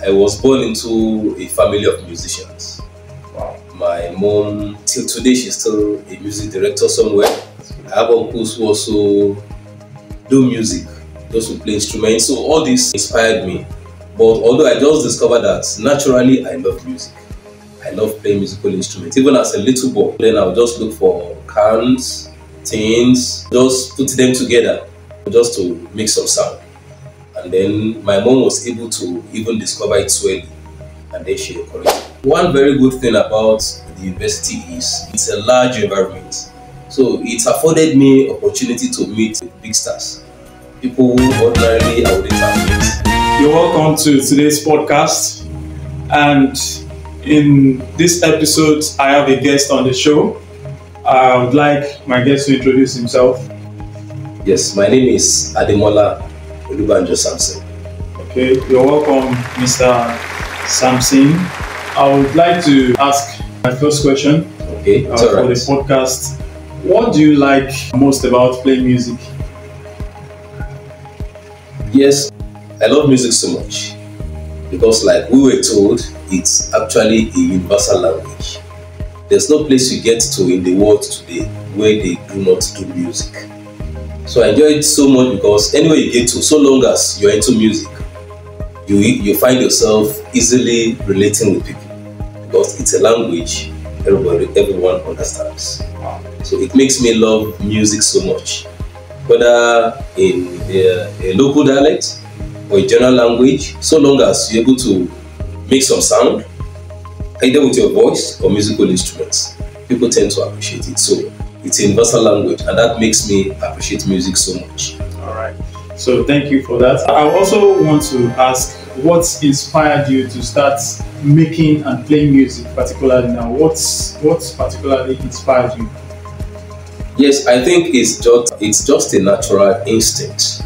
I was born into a family of musicians. Wow. My mom, till today, she's still a music director somewhere. I have uncles who also do music, those who play instruments. So all this inspired me. But although I just discovered that naturally I love music. I love playing musical instruments. Even as a little boy, then I would just look for cans, tins, just put them together just to make some sound. And then my mom was able to even discover it so early, and then she encouraged me. One very good thing about the university is it's a large environment. So it afforded me opportunity to meet big stars, people who ordinarily I wouldn't have met. You're welcome to today's podcast, and in this episode I have a guest on the show. I would like my guest to introduce himself. Yes, my name is Ademola Samson. Okay, you're welcome, Mr. Samson. I would like to ask my first question for the podcast. What do you like most about playing music? Yes, I love music so much because, like we were told, it's actually a universal language. There's no place you get to in the world today where they do not do music. So I enjoy it so much because anywhere you get to, so long as you're into music, you find yourself easily relating with people because it's a language everyone understands. So it makes me love music so much, whether in a local dialect or a general language, so long as you're able to make some sound, either with your voice or musical instruments, people tend to appreciate it. So it's a universal language, and that makes me appreciate music so much. All right. So thank you for that. I also want to ask, what inspired you to start making and playing music, particularly now? What particularly inspired you? Yes, I think it's just a natural instinct.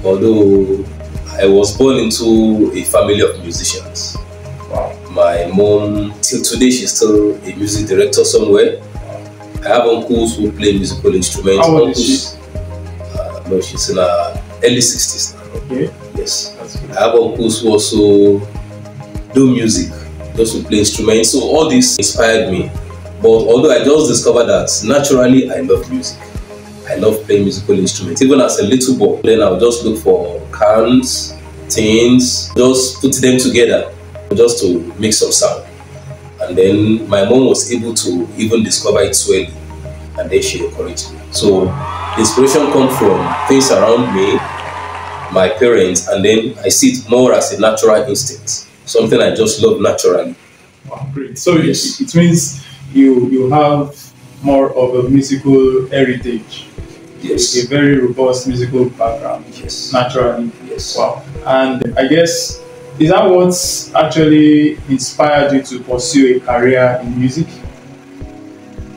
Although I was born into a family of musicians. Wow. My mom, till today, she's still a music director somewhere. I have uncles who play musical instruments. How old is she? No, she's in her early 60s now. Okay. Yes. I have uncles who also do music, those who play instruments. So all this inspired me. But although I just discovered that naturally I love music. I love playing musical instruments. Even as a little boy, then I would just look for cans, tins, just put them together just to make some sound. And then my mom was able to even discover it so early, and then she encouraged me. So the inspiration comes from things around me, my parents, and then I see it more as a natural instinct, something I just love naturally. Wow, great. So yes. It means you have more of a musical heritage. Yes. A very robust musical background. Yes. Naturally. Yes. Wow. And I guess, is that what actually inspired you to pursue a career in music?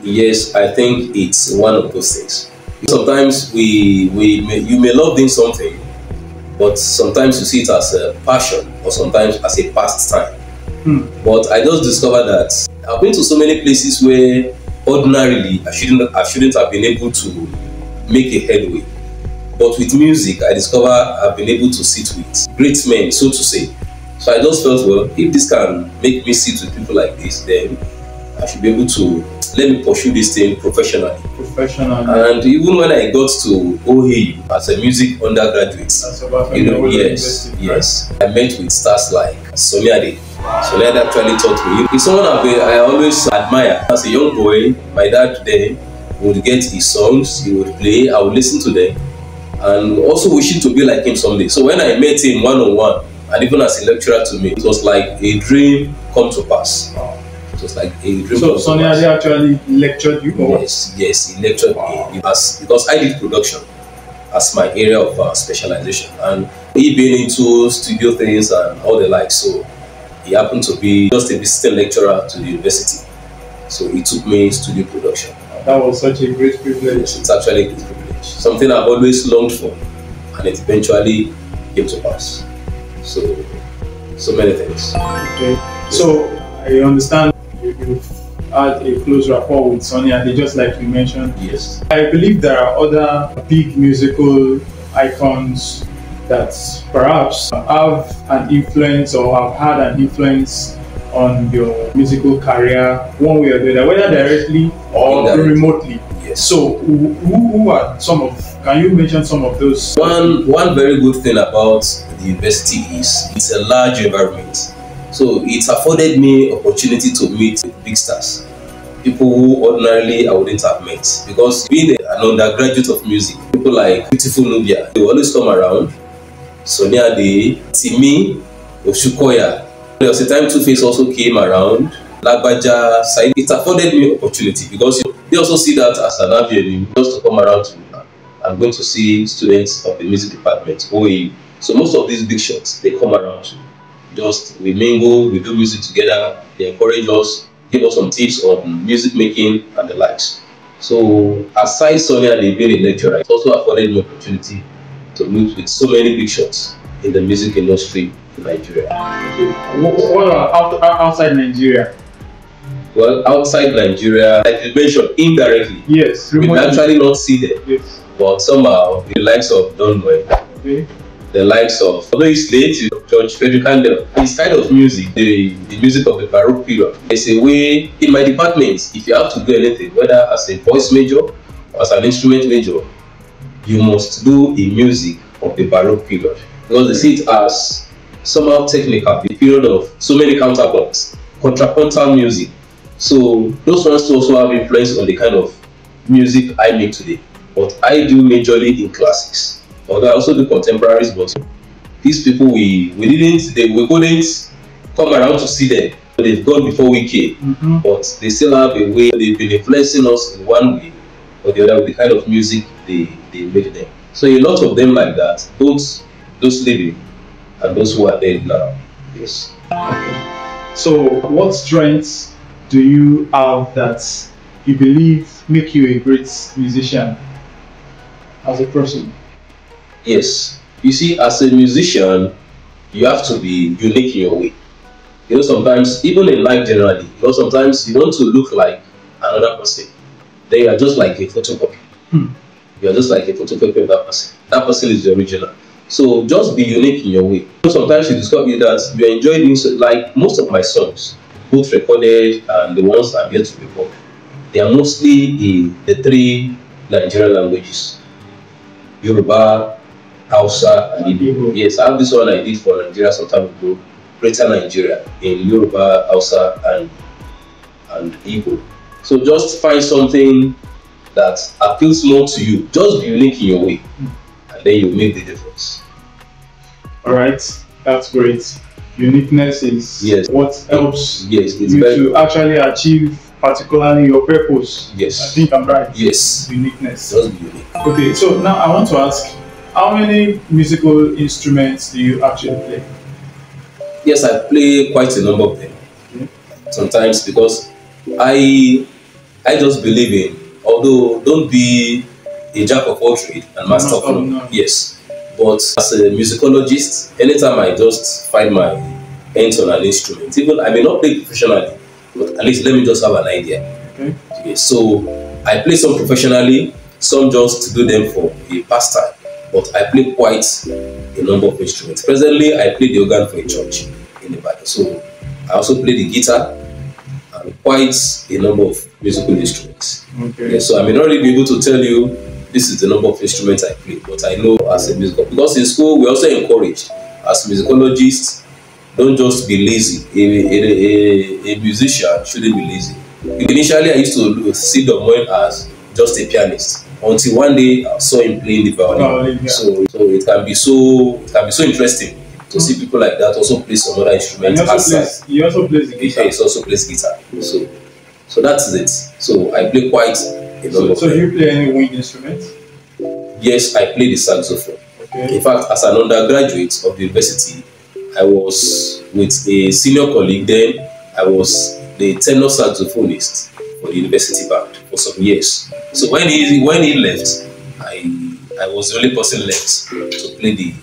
Yes, I think it's one of those things. Sometimes you may love doing something, but sometimes you see it as a passion or sometimes as a pastime. But I just discovered that I've been to so many places where ordinarily I shouldn't have been able to make a headway. But with music, I discovered I've been able to sit with great men, so to say. So I just felt, well, if this can make me sit with people like this, then I should be able to let me pursue this thing professionally. And even when I got to Oore-ofe as a music undergraduate, yes, I met with stars like Sunny Ade. Sunny Ade actually taught me. He's someone I always admire. As a young boy, my dad then would get his songs, he would play, I would listen to them, and also wishing to be like him someday. So when I met him one-on-one, and even as a lecturer to me, it was like a dream come to pass. It was like a dream. So Sunny Ade actually lectured you? Yes, he lectured me because I did production as my area of specialization, and he being into studio things and all the like. So he happened to be just a visiting lecturer to the university. So he took me studio production. That was such a great privilege. Yes, it's actually a great privilege. Something I've always longed for, and it eventually came to pass. So many things. Okay. So I understand you've had a close rapport with Sunny Ade, just like you mentioned. Yes. I believe there are other big musical icons that perhaps have an influence or have had an influence on your musical career one way or the other, whether directly or remotely? Yes. So who are some of, can you mention some of those? One very good thing about the university is it's a large environment. So it afforded me opportunity to meet big stars, people who ordinarily I wouldn't have met. Because being an undergraduate of music, people like beautiful Nubia, they always come around. Sunny Ade, Timi, Oshukoya. There was a time Two-Face also came around. Lagbaja, Said. It afforded me opportunity because they also see that as an avenue just to come around to. I'm going to see students of the music department, OAU. So most of these big shots, they come around. Just we mingle, we do music together. They encourage us, give us some tips on music making and the likes. So aside Sunny Ade being a lecturer, it also afforded me opportunity to meet with so many big shots in the music industry in Nigeria. What about outside Nigeria? Well, outside Nigeria, like you mentioned, indirectly. Yes, we can actually not see them. Yes. But somehow, the likes of Don Boy, okay, the likes of, although it's late, George Frederick Handel, his kind of music, the music of the Baroque period, there's a way, in my department, if you have to do anything, whether as a voice major or as an instrument major, you must do a music of the Baroque period. Because they see it as somehow technical, the period of so many counterpoints, contrapuntal music. So those ones also have influence on the kind of music I make today. But I do majorly in classics. Although I also do contemporaries, but these people we couldn't come around to see them. They've gone before we came. But they still have a way, they've been influencing us in one way or the other with the kind of music they made them. So a lot of them like that, both those living and those who are dead now. Yes. Okay. So what strengths do you have that you believe make you a great musician as a person? Yes. You see, as a musician, you have to be unique in your way. You know, sometimes, even in life generally, you know, sometimes you want to look like another person. Then you are just like a photocopy. You are just like a photocopy of that person. That person is the original. So just be unique in your way. Sometimes you discover that you enjoy things like most of my songs, both recorded and the ones I'm yet to record. They are mostly in the three Nigerian languages: Yoruba, Hausa, and Igbo. Yes, I have this one I did for Nigeria some time ago, Greater Nigeria, in Yoruba, Hausa, and Igbo. So just find something that appeals more to you. Just be unique in your way, and then you make the difference. All right, that's great. Uniqueness is what helps you to actually achieve particularly your purpose. Yes. I think I'm right. Yes. Uniqueness. Just be unique. Okay, so now I want to ask, how many musical instruments do you actually play? Yes, I play quite a number of them. Okay. Sometimes because I just believe in, although don't be a jack of all trades and master of none. No. Yes. But as a musicologist, anytime I just find my hands on an instrument, even I may not play professionally, but at least let me just have an idea. Okay. Okay, so I play some professionally, some just to do them for a pastime. But I play quite a number of instruments. Presently, I play the organ for a church in the Bible. So I also play the guitar and quite a number of musical instruments. Okay. Yeah, so I may not really be able to tell you this is the number of instruments I play, but I know as a musical, because in school we also encourage as musicologists, don't just be lazy. A musician shouldn't be lazy. Initially, I used to see the man as just a pianist until one day I saw him playing the violin. Yeah. So it can be so interesting to see people like that also play some other instruments. He also plays the guitar. He also plays guitar. So that's it. So I play quite a number of them. So do you play any wind instrument? Yes, I play the saxophone. Okay. In fact, as an undergraduate of the university, I was with a senior colleague then. I was the tenor saxophonist for the university band for some years. So when he left, I was the only person left to play the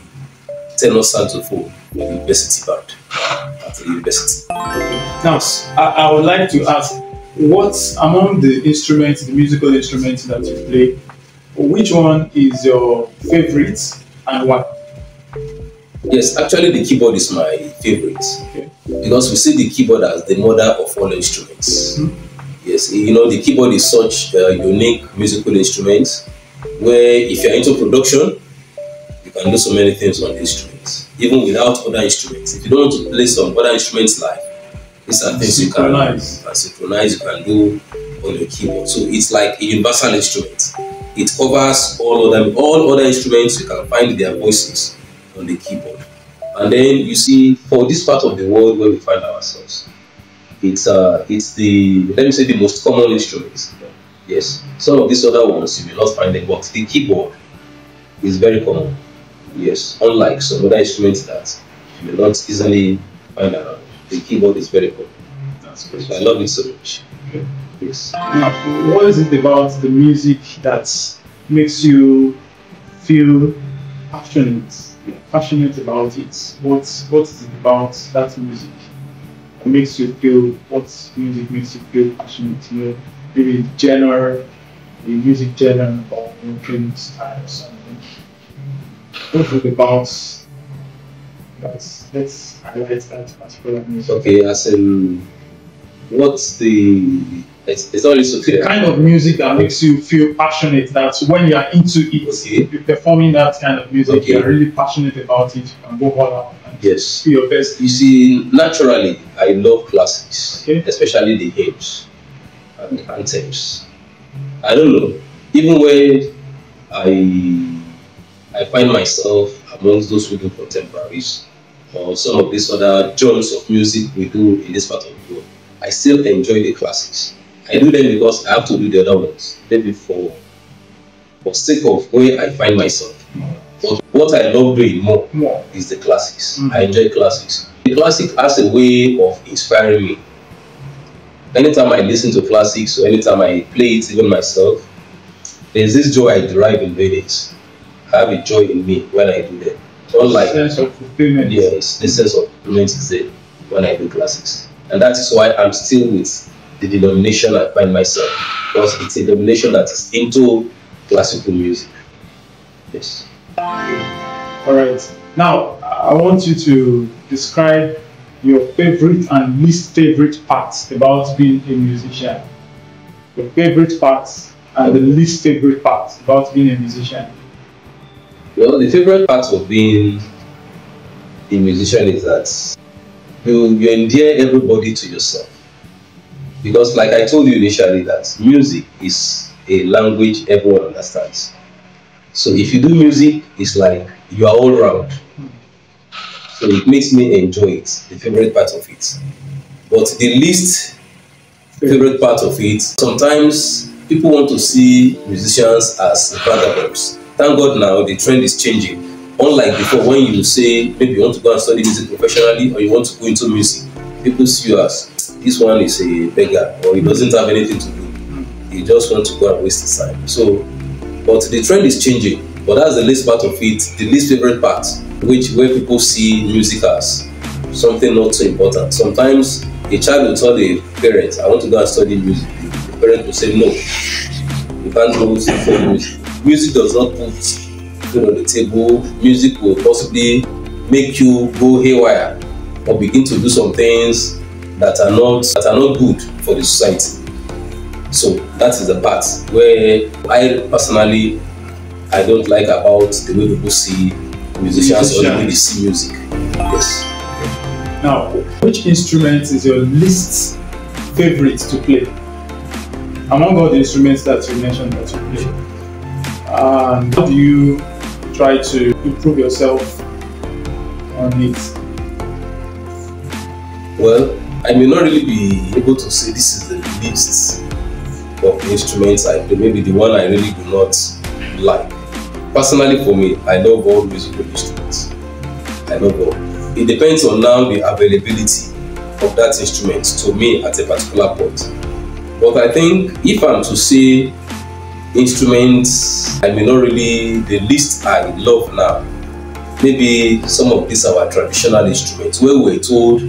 tenor saxophone for the university band at the university. Now, I would like to ask, what among the instruments, the musical instruments that you play, which one is your favorite and why? Yes, actually the keyboard is my favorite Okay. because we see the keyboard as the mother of all instruments. Mhm. Yes, you know, the keyboard is such a unique musical instrument where if you're into production, you can do so many things on the instruments, even without other instruments. If you don't want to play some other instruments live, these are things Synchronize. you can synchronize, you can do on your keyboard. So it's like a universal instrument. It covers all other instruments. You can find their voices on the keyboard. And then you see, for this part of the world where we find ourselves, it's the, let me say, the most common instrument. Yes, some of these other ones you will not find them, but the keyboard is very common. Yes, unlike some other instruments that you will not easily find around. The keyboard is very common. That's great. So I love it so much. Okay. Yes. Now, what is it about the music that makes you feel passionate about it? What is it about that music that makes you feel, what music makes you feel passionate? You know, maybe genre, the music genre, or training style or something. What is it about that? Let's highlight that particular music. Okay, as in, what's the, it's not really so The clear. kind of music that makes you feel passionate, that when you are into it, Okay. you're performing that kind of music, Okay. you're really passionate about it, you can go all out and Yes. do your best. You see, naturally, I love classics, Okay. especially the hymns and the anthems. I don't know, even when I find myself amongst those who do contemporaries or some of these other genres of music we do in this part of the world, I still enjoy the classics. I do them because I have to do the other ones, maybe for sake of where I find myself. But what I love doing more More. is the classics. Mhm. I enjoy classics. The classic has a way of inspiring me. Anytime I listen to classics or anytime I play it even myself, there's this joy I derive in doing it. I have a joy in me when I do them. Unlike, Sense of fulfillment. yes, the sense of fulfillment is there when I do classics. And that is why I'm still with the denomination I find myself, because it's a denomination that is into classical music. Yes. All right. Now, I want you to describe your favorite and least favorite parts about being a musician. Your favorite parts and the least favorite parts about being a musician. Well, the favorite part of being a musician is that you endear everybody to yourself. Because like I told you initially, that music is a language everyone understands. So if you do music, it's like you are all round. So it makes me enjoy it, the favorite part of it. But the least favorite part of it, sometimes people want to see musicians as vagabonds. Thank God now the trend is changing. Unlike before, when you say maybe you want to go and study music professionally or you want to go into music, people see you as this one is a beggar or he doesn't have anything to do. He just wants to go and waste his time. So, but the trend is changing. But that's the least part of it, the least favorite part, where people see music as something not so important. Sometimes a child will tell the parents, I want to go and study music. The parent will say, no, you can't go study music. Music does not put food on the table. Music will possibly make you go haywire or begin to do some things that are not good for the society. So that is the part where I personally don't like about the way people see musicians or the way they see music. Yes. Now, which instrument is your least favorite to play? Among all the instruments that you mentioned that you play, how do you try to improve yourself on it? Well, I may not really be able to say this is the least of the instruments I play, maybe the one I really do not like. Personally for me, I love all musical instruments. I love all. It depends on now the availability of that instrument to me at a particular point. But I think if I'm to say instruments I may not really, the least I love now, maybe some of these are our traditional instruments where we're told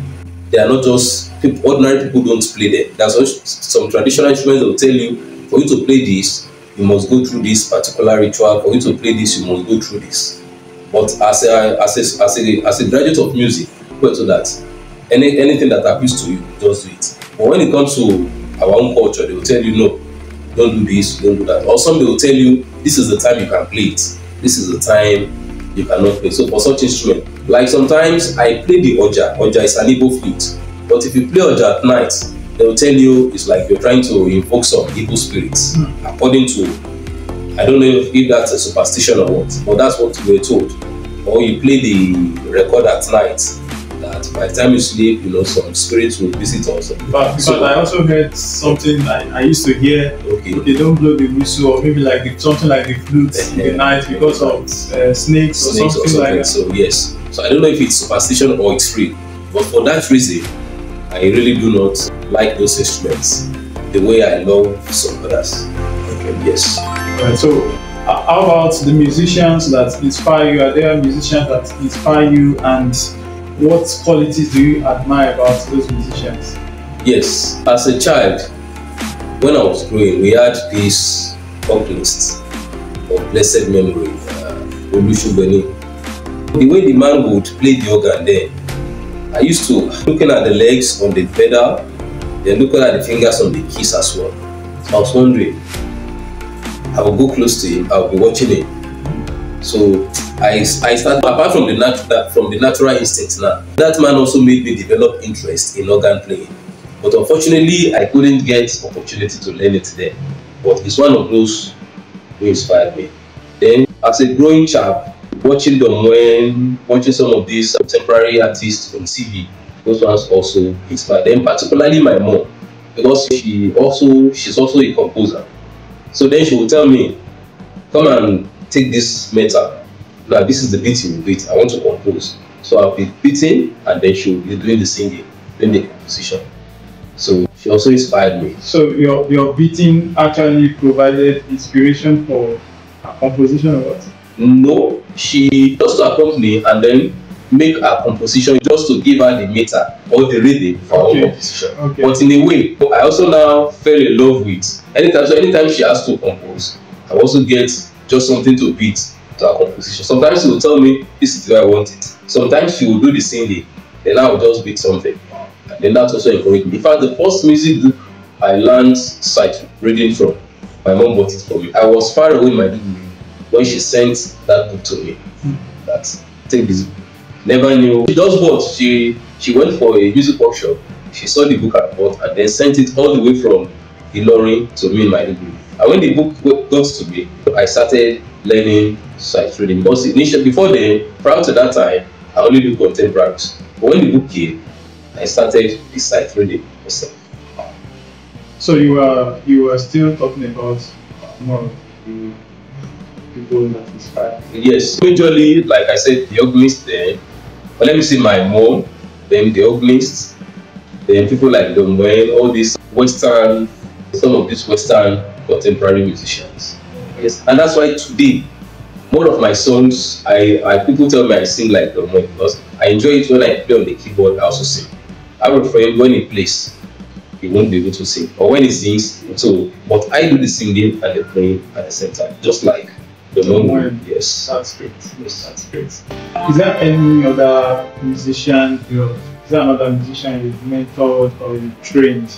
they are not just people, ordinary people don't play them. There's also some traditional instruments that will tell you, for you to play this, you must go through this particular ritual. For you to play this, you must go through this. But as a graduate of music, go to that. Anything that appeals to you, just do it. But when it comes to our own culture, they will tell you no, don't do this, don't do that. Or some they will tell you this is the time you can play it, this is the time you cannot play. So for such instrument, like sometimes I play the oja. Oja is an Igbo flute. But if you play oja at night, they will tell you it's like you're trying to invoke some evil spirits. According to, I don't know if that's a superstition or what, but that's what we were told. Or you play the record at night, that by the time you sleep, you know, some spirits will visit us. But because I also heard something I used to hear, they don't blow the whistle, or maybe like something like the flute in the night because of snakes or something like that. So yes, so I don't know if it's superstition or it's real, but for that reason, I really do not like those instruments the way I love some others. Okay, yes. Alright, so how about the musicians that inspire you? Are there musicians that inspire you, and what qualities do you admire about those musicians? Yes, as a child, when I was growing, we had this organist of blessed memory, the way the man would play the organ then, I used to looking at the legs on the pedal, then looking at the fingers on the keys as well. So I was wondering, I will go close to him, I'll be watching him. So I started, apart from the natural instinct now, that man also made me develop interest in organ playing. But unfortunately, I couldn't get opportunity to learn it there. But it's one of those who inspired me. Then as a growing chap, watching some of these contemporary artists on TV, those ones also inspired them, particularly my mom, because she's also a composer. So then she will tell me, come and take this metal. Now this is the beat you will beat. I want to compose. So I'll be beating and then she will be doing the singing, doing the composition. So she also inspired me. So your beating actually provided inspiration for a composition or what? No, she just to accompany and then make a composition just to give her the meter or the rhythm for our composition. Okay. But in a way, I also now fell in love with anytime she has to compose, I also get just something to beat to her composition. Sometimes she will tell me this is the way I want it. Sometimes she will do the singing, then I will just beat something. And then that also encouraged me. In fact, the first music book I learned sight reading from, my mom bought it for me. I was far away in my degree when she sent that book to me. That take this book. Never knew. She just bought. She went for a music workshop. She saw the book I bought and then sent it all the way from Ilorin to me in my degree. And when the book got to me, I started learning sight reading. Because initially, before then, prior to that time, I only do contemporaries. But when the book came, I started the sight reading myself. So you were still talking about more people that inspire? Yes, majorly, like I said, the organist there. But let me see my mom, then the organist, then people like Don Wayne, all these Western, some of these Western contemporary musicians. Yes, and that's why today, more of my songs, people tell me I sing like Don Wayne because I enjoy it when I play on the keyboard. I also sing. I have a friend when he plays, he won't be able to sing, or when he sings, so. But I do the singing and the playing at the same time, just like the moment. Yes, that's great. Yes, that's great. Is there any other musician? Is there another musician you've mentored or you trained?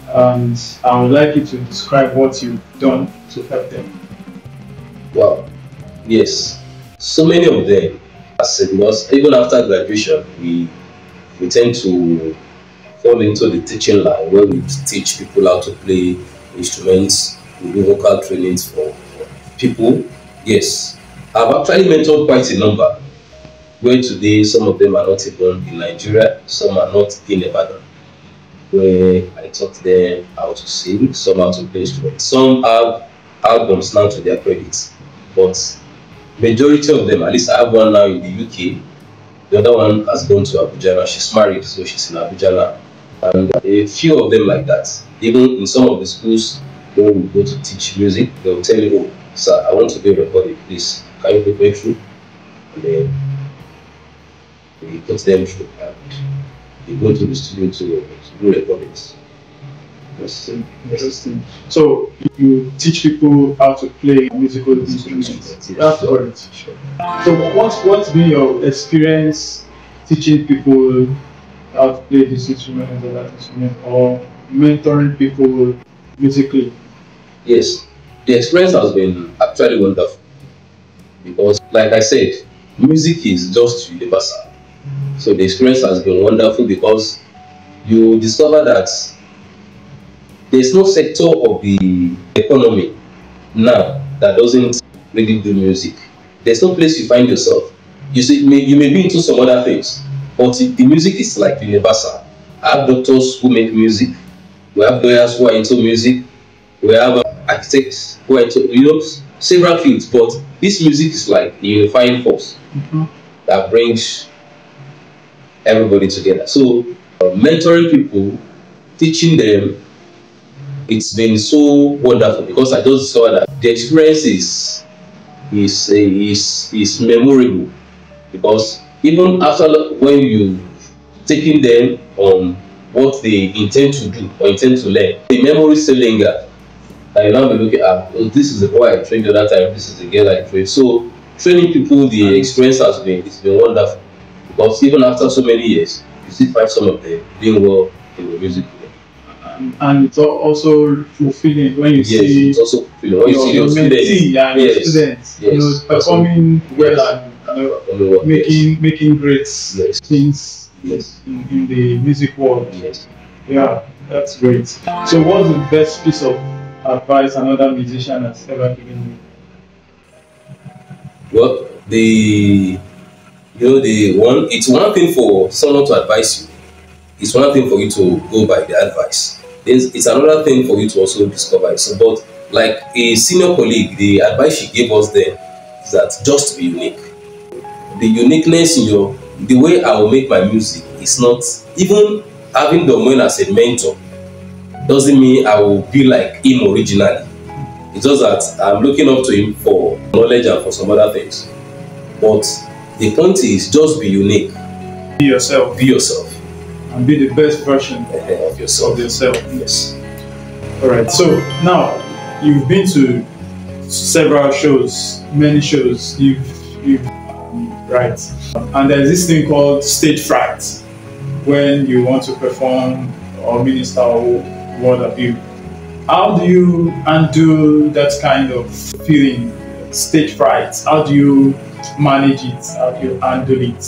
And I would like you to describe what you've done to help them. Wow. Yes. So many of them. Because even after graduation, we tend to fall into the teaching line where we teach people how to play instruments. We do vocal trainings for people. Yes, I've actually mentored quite a number, where today some of them are not even in Nigeria, some are not in Ibadan, where I taught them how to sing, some how to play instruments. Some have albums now to their credit, but majority of them, at least I have one now in the UK, the other one has gone to Abuja now. She's married, so she's in Abuja now. And a few of them like that. Even in some of the schools, when we go to teach music, they'll tell you, oh, sir, I want to be recorded, please. Can you put me through? And then we put them through and we go to the studio to do recordings. Interesting. Interesting. So you teach people how to play musical instruments. That's great. So what's been your experience teaching people how to play this instrument or that instrument, or mentoring people musically? Yes, the experience has been actually wonderful because, like I said, music is just universal. So the experience has been wonderful because you discover that there's no sector of the economy now that doesn't really do music. There's no place you find yourself. You see, you may be into some other things, but the music is like universal. I have doctors who make music. We have lawyers who are into music. We have architects who are into, several fields. But this music is like a unifying force that brings everybody together. So, mentoring people, teaching them, it's been so wonderful because I just saw that the experience is memorable because even after when you taking them on what they intend to do or intend to learn, the memory still linger. And you now be looking at, oh, this is the boy I trained the other time, this is the girl I trained. So training people, the experience has been, it's been wonderful because even after so many years, you still find some of them doing well in the music. And it's also fulfilling when you see it's also fulfilling when you see your mentee and your students, performing well and making great things in the music world. Yeah, that's great. So, what's the best piece of advice another musician has ever given you? Well, it's one thing for someone to advise you. It's one thing for you to go by the advice. It's another thing for you to also discover it. So, but like a senior colleague, the advice she gave us then is that just be unique. The uniqueness in the way I will make my music is not, even having Domain as a mentor doesn't mean I will be like him originally. It's just that I'm looking up to him for knowledge and for some other things. But the point is just be unique. Be yourself. Be yourself. And be the best version of yourself. Yes. All right. So now you've been to several shows, many shows. Right. And there's this thing called stage fright when you want to perform or minister or what have you. How do you undo that kind of feeling, stage fright? How do you manage it? How do you handle it?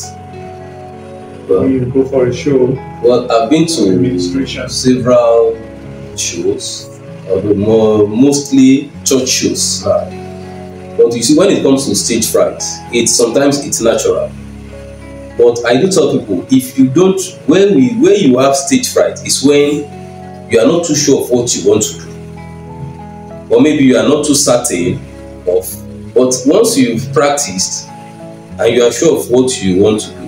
When you go for a show? Well, I've been to several shows, mostly church shows. But you see, when it comes to stage fright, sometimes it's natural. But I do tell people, if you don't, where you have stage fright is when you are not too sure of what you want to do, or maybe you are not too certain of. But once you've practiced and you are sure of what you want to do,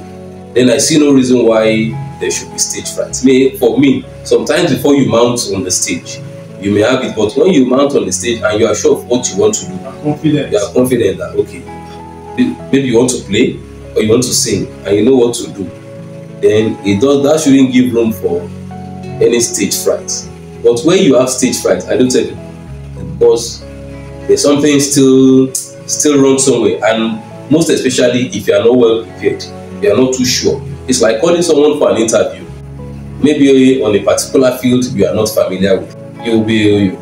then I see no reason why there should be stage fright. For me, sometimes before you mount on the stage, you may have it, but when you mount on the stage and you are sure of what you want to do, you are confident that, okay, maybe you want to play or you want to sing and you know what to do, then that shouldn't give room for any stage fright. But when you have stage fright, I don't tell you, because there's something still wrong somewhere, and most especially if you are not well prepared, you are not too sure. It's like calling someone for an interview, maybe on a particular field you are not familiar with.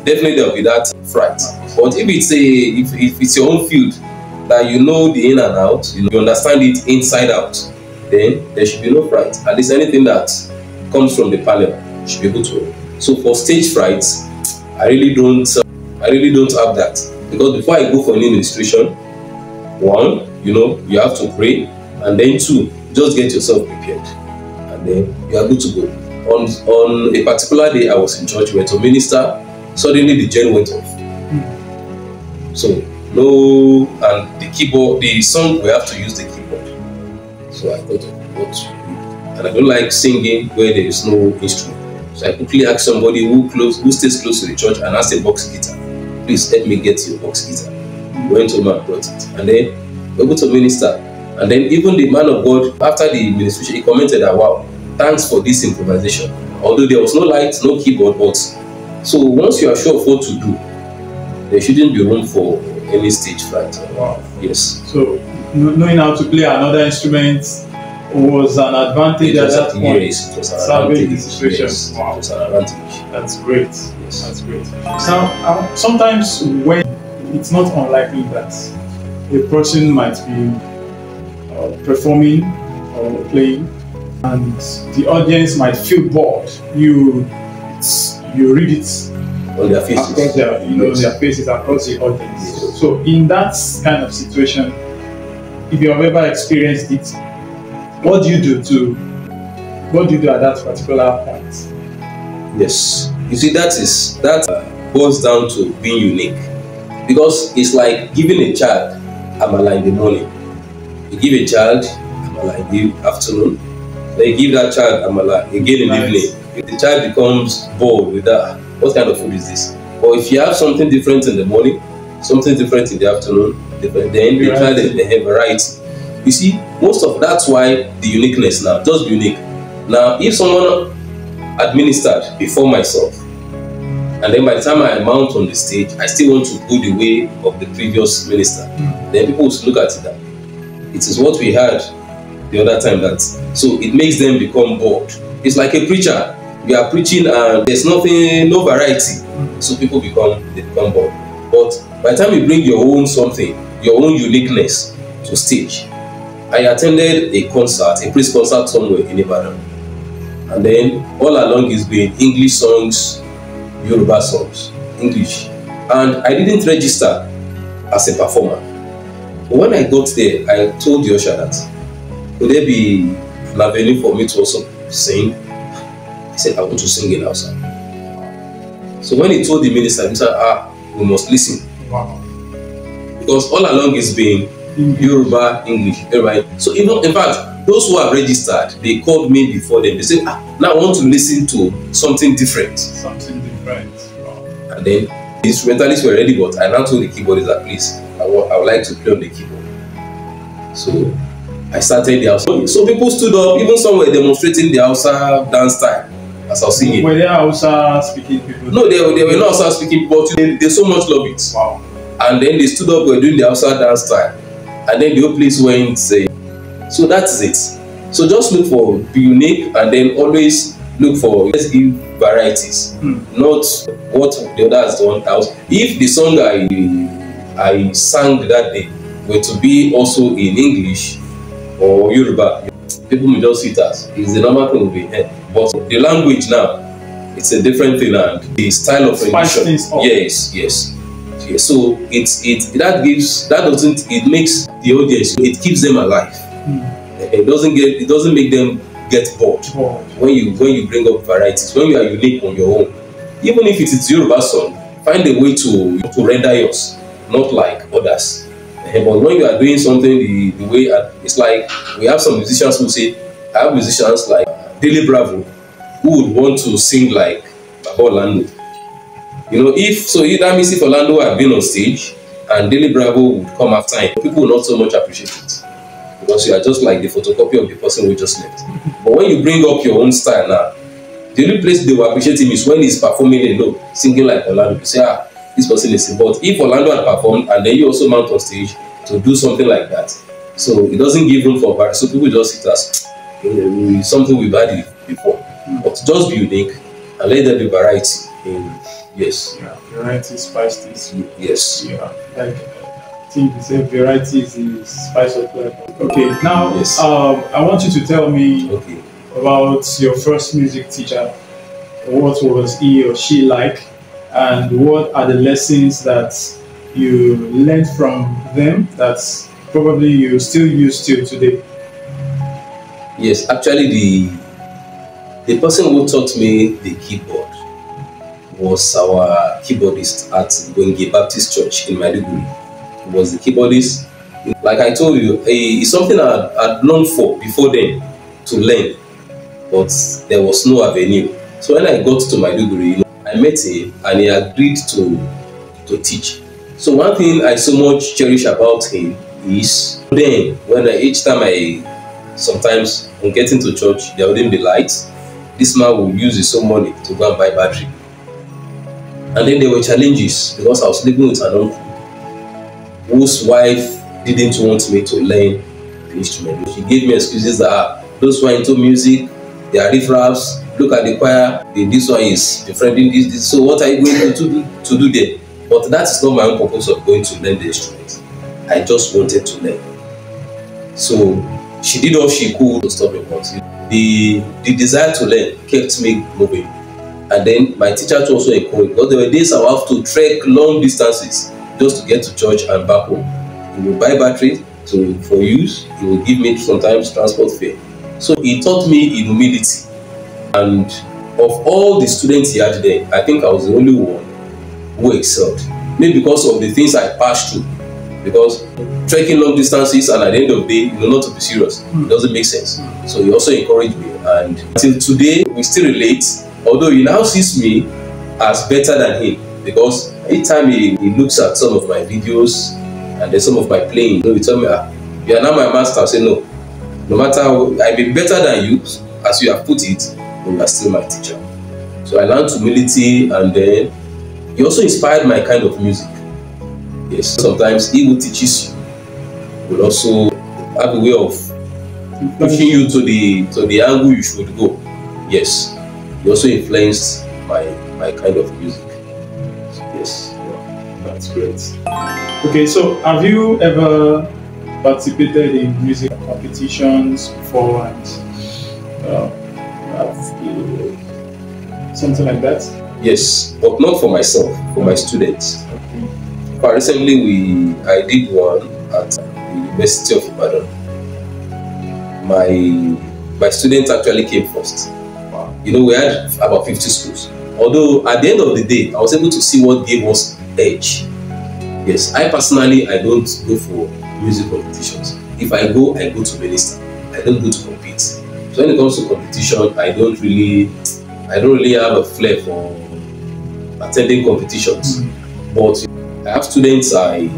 Definitely there will be that fright. But if it's your own field that you know the in and out, you understand it inside out, then there should be no fright. At least anything that comes from the panel should be able to. So for stage fright, I really don't have that, because before I go for any administration, one, you have to pray, and then two, just get yourself prepared, and then you are good to go. On a particular day, I was in church, we were to minister. Suddenly the gen went off. So and the keyboard, the song, we have to use the keyboard. So I thought, what to do? And I don't like singing where there is no instrument. So I quickly asked somebody who stays close to the church and asked a box guitar, please help me get your box guitar. Went home and brought it, and then we were able to minister. And then even the man of God, after the ministration, he commented that, wow, thanks for this improvisation. Although there was no light, no keyboard, but So once you are sure of what to do, there shouldn't be room for any stage fright. Wow. Yes. So knowing how to play another instrument was an advantage at that point. Yes, it was an Serving the advantage. situation. Yes, Wow. it was an advantage. That's great. Yes. That's great. Now, sometimes when it's not unlikely that a person might be performing or playing, and the audience might feel bored. You read it On their faces. across their faces across the audience. Yes. So in that kind of situation, if you have ever experienced it, what do you do at that particular point? Yes. You see, that boils down to being unique. Because it's like giving a child amala in the morning. You give a child amala in the afternoon. Then you give that child amala again in the evening. If the child becomes bored with that, what kind of food is this? Or if you have something different in the morning, something different in the afternoon, then the child has variety. You see, most of that's why the uniqueness now, just be unique. Now, if someone administered before myself, and then by the time I mount on the stage, I still want to go the way of the previous minister, then people will look at it that it is what we had the other time that, so it makes them become bored. It's like a preacher. We are preaching and there's nothing, no variety, so people become bored. But by the time you bring your own something, your own uniqueness to stage. I attended a concert, a praise concert somewhere in Ibadan, and then all along it's been English songs, Yoruba songs, English, and I didn't register as a performer. But when I got there, I told the usher that would there be an avenue for me to also sing? He said, I want to sing in Hausa. So when he told the minister, he said, we must listen. Wow. Because all along it's been Yoruba, English, everybody. So even, in fact, those who have registered, they called me before them. They said, now I want to listen to something different. Something different. Wow. And then the instrumentalists were ready, but I now told the keyboardist that please, I would like to play on the keyboard. So I started the Hausa. So people stood up, even some were demonstrating the Hausa dance style as I was singing. Were there Hausa speaking people? No, they were not Hausa speaking, but they so much love it. Wow. And then they stood up, were doing the Hausa dance style. And then the whole place went saying, so that's it. So just look for, be unique, and then always look for, let's give varieties, not what the others don't have. If the song I sang that day were to be also in English or Yoruba, people may just see it as it's the normal thing will be heard. But the language now, it's a different thing, and the style of rendition. Yes. So it makes the audience, it keeps them alive. It doesn't make them get bored. When you bring up varieties, when you are unique on your own, even if it is Yoruba song, find a way to render yours, not like others. But when you are doing something the way it's like we have some musicians who say, I have musicians like Dele Bravo who would want to sing like Orlando. That means if Orlando had been on stage and Dele Bravo would come after him, people will not so much appreciate it because you are just like the photocopy of the person who just left. But when you bring up your own style now, the only place they will appreciate him is when he's performing alone, singing like Orlando. You say, this person is. But if Orlando had performed and then you also mount on stage to do something like that, so it doesn't give room for variety. So people just see it as something we've had before. But just be unique and let there be variety. Yes. Yeah, variety spice things. Yes. Yeah, like I think you say variety is the spice of life. Okay, now yes. I want you to tell me about your first music teacher. What was he or she like, and what are the lessons that you learned from them that probably you still use till today? Yes, actually the person who taught me the keyboard was our keyboardist at Wenge Baptist Church in Maiduguri. He was the keyboardist. Like I told you, it's something I'd longed for before then to learn, but there was no avenue. So when I got to Maiduguri, I met him and he agreed to teach. So one thing I so much cherish about him is then each time sometimes on getting to church, there wouldn't be lights. This man will use his own money to go and buy battery. And then there were challenges because I was living with an uncle whose wife didn't want me to learn the instrument. She gave me excuses that those who are into music, they are riffraffs, look at the choir, this one is befriending this. So what are you going to do there? But that is not my own purpose of going to learn the instrument. I just wanted to learn. So she did all she could to stop me. But the desire to learn kept me moving. And then my teacher too also encouraged, because there were days I would have to trek long distances just to get to church and back home. He would buy batteries for use. He would give me sometimes transport fare. So he taught me in humility. And of all the students he had there, I think I was the only one who excelled. Maybe because of the things I passed through. Because trekking long distances and at the end of the day, not to be serious, it doesn't make sense. So he also encouraged me. And until today, we still relate. Although he now sees me as better than him, because each time he looks at some of my videos and then some of my playing, he tell me, you are now my master. I say, no matter how, I be better than you, as you have put it, but you are still my teacher. So I learned humility, and then he also inspired my kind of music. Yes, sometimes he who teaches you will also have a way of pushing you to the angle you should go. Yes. He also influenced my kind of music. Yes. That's great. Okay, so have you ever participated in music competitions before and something like that? Yes, but not for myself, for my students. Okay. Quite recently, I did one at the University of Ibadan. My students actually came first. We had about 50 schools. Although at the end of the day, I was able to see what gave us edge. Yes, I personally, I don't go for music competitions. If I go to minister. I don't go to compete. So when it comes to competition, I don't really have a flair for attending competitions. But I have students I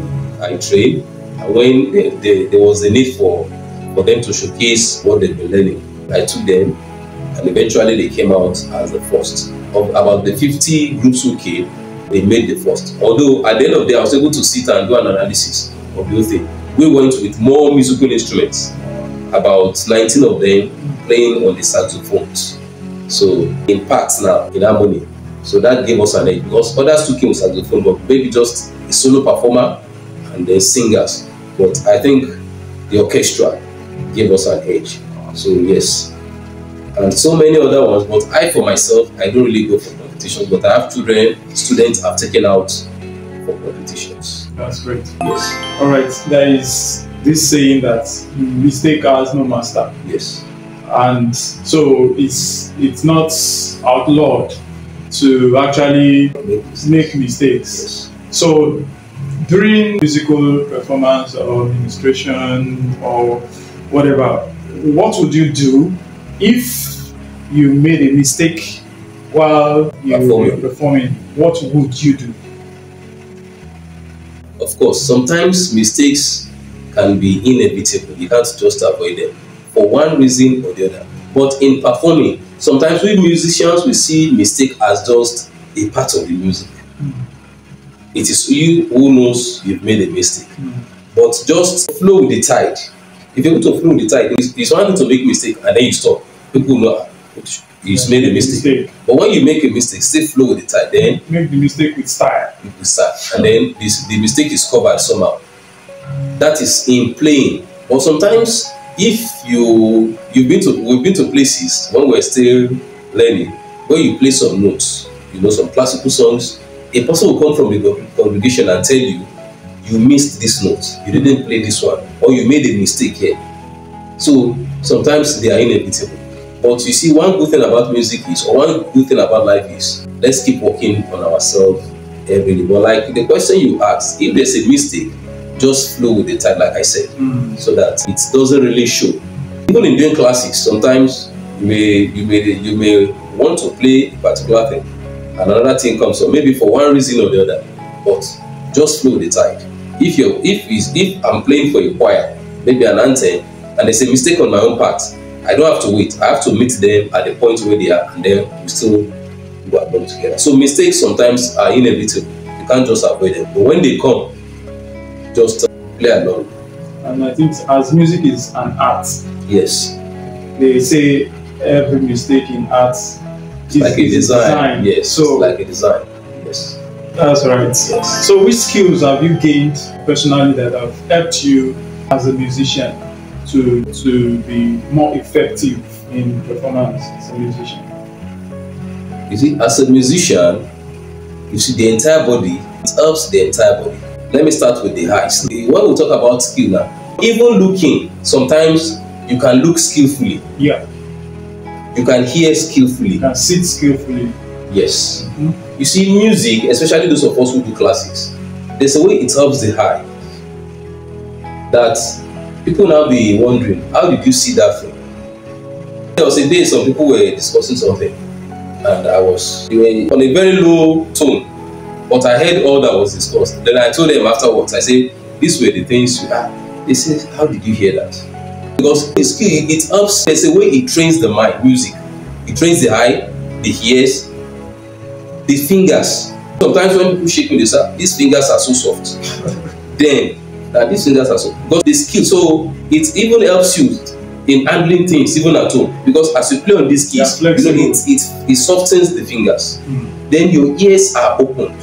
train, and when there was a need for them to showcase what they've been learning, I took them. And eventually they came out as the first. Of about the 50 groups who came, they made the first. Although at the end of the day, I was able to sit and do an analysis of the whole thing. We went with more musical instruments, about 19 of them playing on the saxophones. So in parts now, in harmony. So that gave us an edge, because others too came with saxophone, but maybe just a solo performer and then singers. But I think the orchestra gave us an edge. So yes. And so many other ones, but I for myself, I don't really go for competitions, but I have students I've taken out for competitions. That's great. Yes. All right, there is this saying that mistake has no master. Yes. And so it's not outlawed to actually make mistakes. Yes. So during musical performance or administration or whatever, what would you do if you made a mistake while you were performing? What would you do? Of course, sometimes mistakes can be inevitable. You can't just avoid them for one reason or the other. But in performing, sometimes we musicians, we see mistake as just a part of the music. It is you who knows you've made a mistake. But just flow with the tide. If you're able to flow with the tide, it's one thing to make a mistake and then you stop. People know you've made a mistake. But when you make a mistake, still flow with the tide. Then make the mistake with style. And then the mistake is covered somehow. That is in playing. But sometimes, if we've been to places when we're still learning, where you play some notes, some classical songs, a person will come from the congregation and tell you, you missed this note, you didn't play this one, or you made a mistake here. So sometimes they are inevitable. But you see, one good thing about music is, or one good thing about life is, let's keep working on ourselves every day. But like the question you asked, if there's a mistake, just flow with the tide, like I said, so that it doesn't really show. Even in doing classics, sometimes you may want to play a particular thing, and another thing comes up, maybe for one reason or the other. But just flow with the tide. If I'm playing for a choir, maybe an anthem, and there's a mistake on my own part, I don't have to wait. I have to meet them at the point where they are, and then we still work them together. So mistakes sometimes are inevitable. You can't just avoid them. But when they come, just play along. And I think as music is an art, yes, they say every mistake in art is like a design. Yes, so like a design. Yes, that's right. Yes. So which skills have you gained personally that have helped you as a musician to be more effective in performance as a musician? You see, as a musician, you see the entire body, it helps the entire body. Let me start with the eyes. When we talk about skill now, even looking, sometimes you can look skillfully. Yeah. You can hear skillfully. You can sit skillfully. Yes. Mm-hmm. You see, music, especially those of us who do classics, there's a way it helps the eye. That people now be wondering, how did you see that thing? There was a day some people were discussing something, and they were on a very low tone, but I heard all that was discussed. Then I told them afterwards, I said, these were the things you had. They said, how did you hear that? Because it helps, there's a way it trains the mind, music. It trains the eye, the ears, the fingers. Sometimes when people shake me, they say, these fingers are so soft. Then, these fingers are so, because the skill, so it even helps you in handling things, even at home. Because as you play on these keys, you know, it softens the fingers. Then your ears are opened.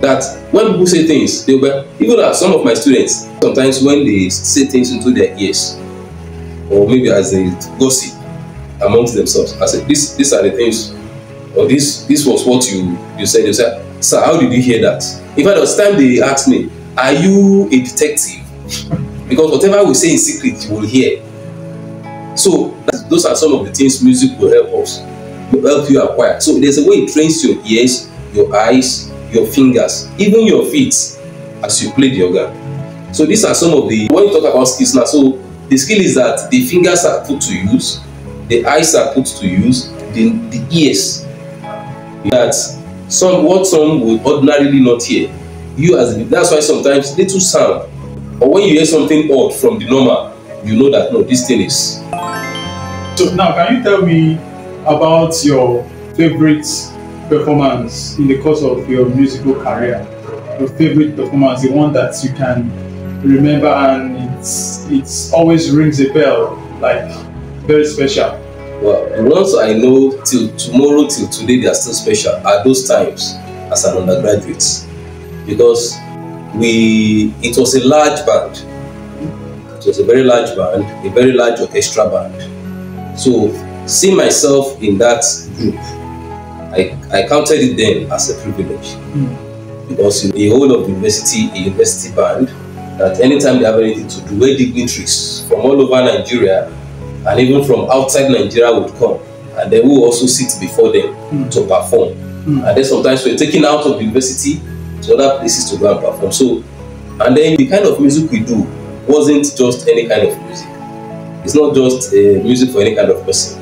That when people say things, they will, even as some of my students, sometimes when they say things into their ears, or maybe as they gossip amongst themselves, I said, these are the things, or this was what you said. You said, sir, how did you hear that? In fact, there was time they asked me, are you a detective? Because whatever we say in secret, you will hear. So those are some of the things music will help us, will help you acquire. So there's a way it trains your ears, your eyes, your fingers, even your feet as you play the organ. So these are some of the, when you talk about skills now, so the skill is that the fingers are put to use, the eyes are put to use, the ears, that what some would ordinarily not hear. That's why sometimes little sound, or when you hear something odd from the normal, you know that no, this thing is. So now, can you tell me about your favorite performance in the course of your musical career? Your favorite performance, the one that you can remember and it's always rings a bell, like very special. Well, the ones I know till tomorrow, till today, they are still special are those times as an undergraduate, because it was a large band. It was a very large band, a very large orchestra band. So seeing myself in that group, I counted it then as a privilege. Because in the whole of the university, a university band, that anytime they have anything to do, where dignitaries from all over Nigeria and even from outside Nigeria would come, and they will also sit before them to perform. And then sometimes we're taken out of the university to other places to go and perform. So, and then the kind of music we do wasn't just any kind of music. It's not just music for any kind of person.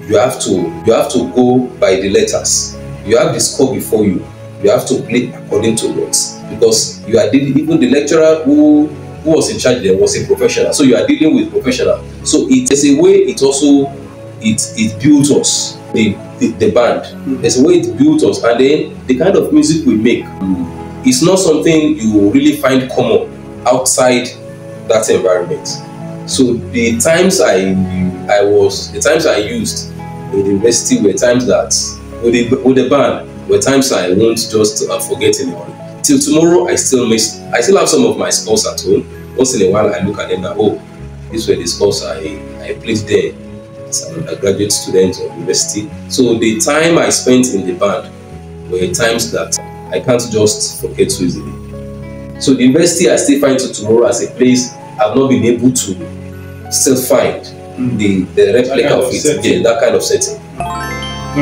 You have to go by the letters. You have the score before you. You have to play according to notes, because you are dealing, even the lecturer who was in charge there was a professional. So you are dealing with professional. So it is a way it also it builds us, the band. There's a way it builds us, and then the kind of music we make is not something you really find common outside that environment. So the times I used in the university were times that with the band were times I won't just forget anyone. Till tomorrow, I still have some of my scores at home. Once in a while, I look at them and oh, these were the scores I played there as an undergraduate student of university. So the time I spent in the band were times that I can't just forget so easily. So the university, I still find to tomorrow as a place I've not been able to still find the replica of it. Yeah, that kind of setting.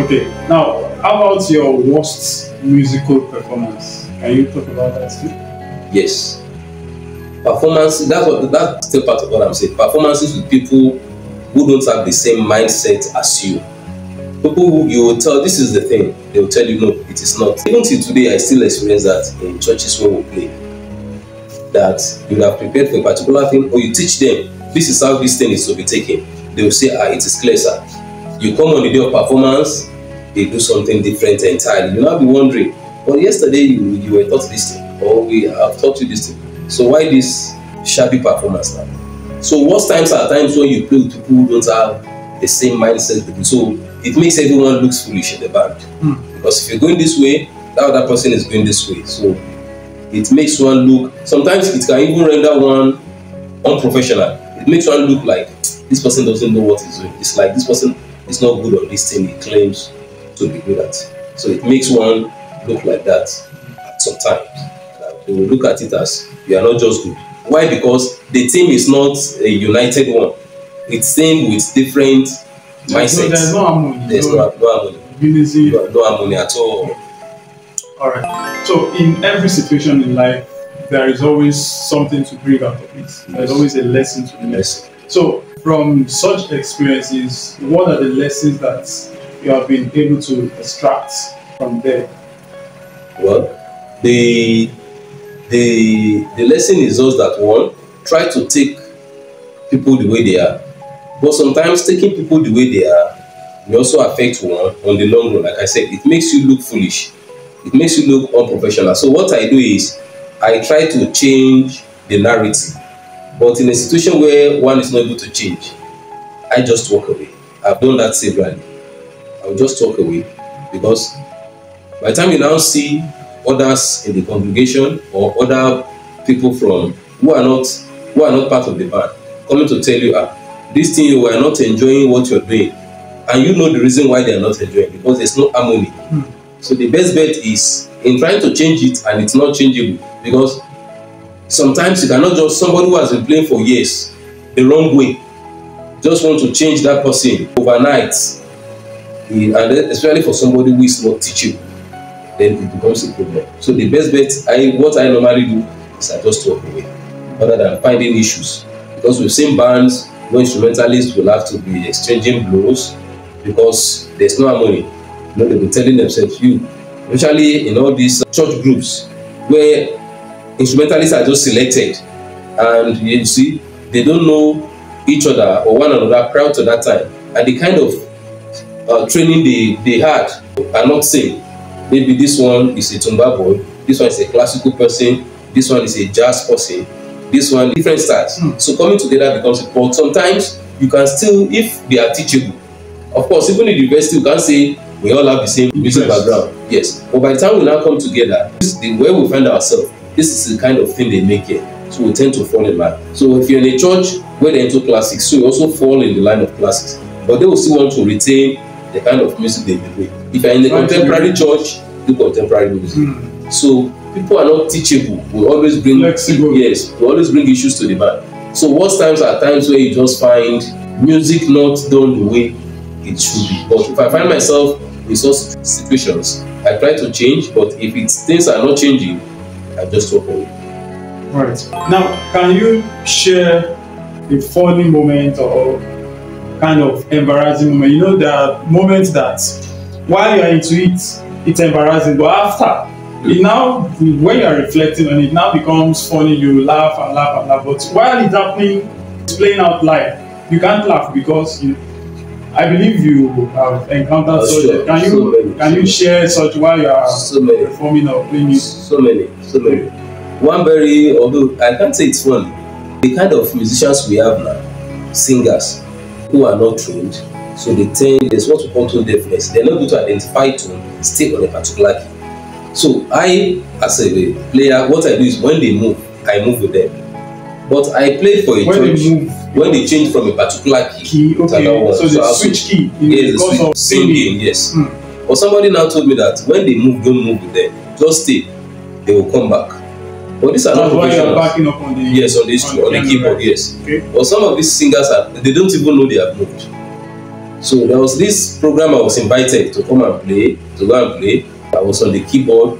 Okay. Now, how about your worst musical performance? Can you talk about that too? Yes. Performance, that's still part of what I'm saying. Performances with people who don't have the same mindset as you. People who you will tell, this is the thing, they will tell you, no, it is not. Even till today, I still experience that in churches where we play. That you have prepared for a particular thing, or you teach them, this is how this thing is to be taken. They will say, it is clear, sir. You come on the day of performance, they do something different entirely. You'll not be wondering, but yesterday you were taught this thing, or we have taught you this thing. So why this shabby performance now? So worst times are times when you play with people who don't have the same mindset with you. So it makes everyone look foolish in the band. Because if you're going this way, that other person is going this way. So it makes one look, sometimes it can even render one unprofessional. It makes one look like this person doesn't know what he's doing. It's like this person is not good on this thing he claims to be good at. So it makes one look like that sometimes. They will look at it as you are not just good. Why? Because the team is not a united one. It's team with different mindsets. There's no harmony. There's no harmony. Unity. No harmony at all. Alright. So in every situation in life, there is always something to bring out of it. There's always a lesson to be learned. So from such experiences, what are the lessons that you have been able to extract from there? Well, the lesson is just that one, try to take people the way they are. But sometimes taking people the way they are will also affect one on the long run. Like I said, it makes you look foolish. It makes you look unprofessional. So what I do is I try to change the narrative. But in a situation where one is not able to change, I just walk away. I've done that severally. I'll just walk away, because by the time you now see others in the congregation or other people from who are not part of the band coming to tell you, this thing you are not enjoying what you're doing, and you know the reason why they are not enjoying, because there's no harmony. So the best bet is in trying to change it, and it's not changeable, because sometimes you cannot just, somebody who has been playing for years the wrong way, just want to change that person overnight, and especially for somebody who is not teachable, then it becomes a problem. So the best bet, what I normally do is I just walk away, rather than finding issues. Because we've seen bands where instrumentalists will have to be exchanging blows because there's no harmony. You know, they'll be telling themselves, especially in all these church groups where instrumentalists are just selected, and you see, they don't know each other or one another prior to that time, and the kind of training they had are not same. Maybe this one is a tumba boy, this one is a classical person, this one is a jazz person, this one different styles. So coming together becomes important. Sometimes you can still, if they are teachable, of course, even in the university, you can't say we all have the same music background. Yes, but by the time we now come together, this is the where we find ourselves. This is the kind of thing they make here. So we tend to fall in line. So if you're in a church where they're into classics, so you also fall in the line of classics. But they will still want to retain the kind of music they do. If you're in the contemporary church, do contemporary music. So people are not teachable. We always bring flexible. Yes, we always bring issues to the band. So worst times are times where you just find music not done the way it should be. But if I find myself in such situations, I try to change. But if things are not changing, I just walk away. Right. Now, can you share a funny moment or kind of embarrassing moment? You know, there are moments that while you are into it, it's embarrassing, but after, it now, when you are reflecting on it, now becomes funny. You laugh and laugh and laugh. But while it's happening, it's playing out live, you can't laugh because I believe you have encountered such. Sure. Can you share such while you are performing or playing it? So many. One very, although I can't say it's funny, the kind of musicians we have now, singers who are not trained, so they tend, there's what we call tone deafness. They're not able to identify tone, stay on a particular key. So I, as a player, what I do is when they move, I move with them. But I played for a church when they change from a particular key to another one. So they switch key. Yes, they switch singing. Yes. But somebody now told me that when they move, don't move with them. Just stay. They will come back. But these are not professionals. Backing up on the on the keyboard. Yes. Okay. But some of these singers they don't even know they have moved. So there was this program I was invited to come and play, to go and play. I was on the keyboard.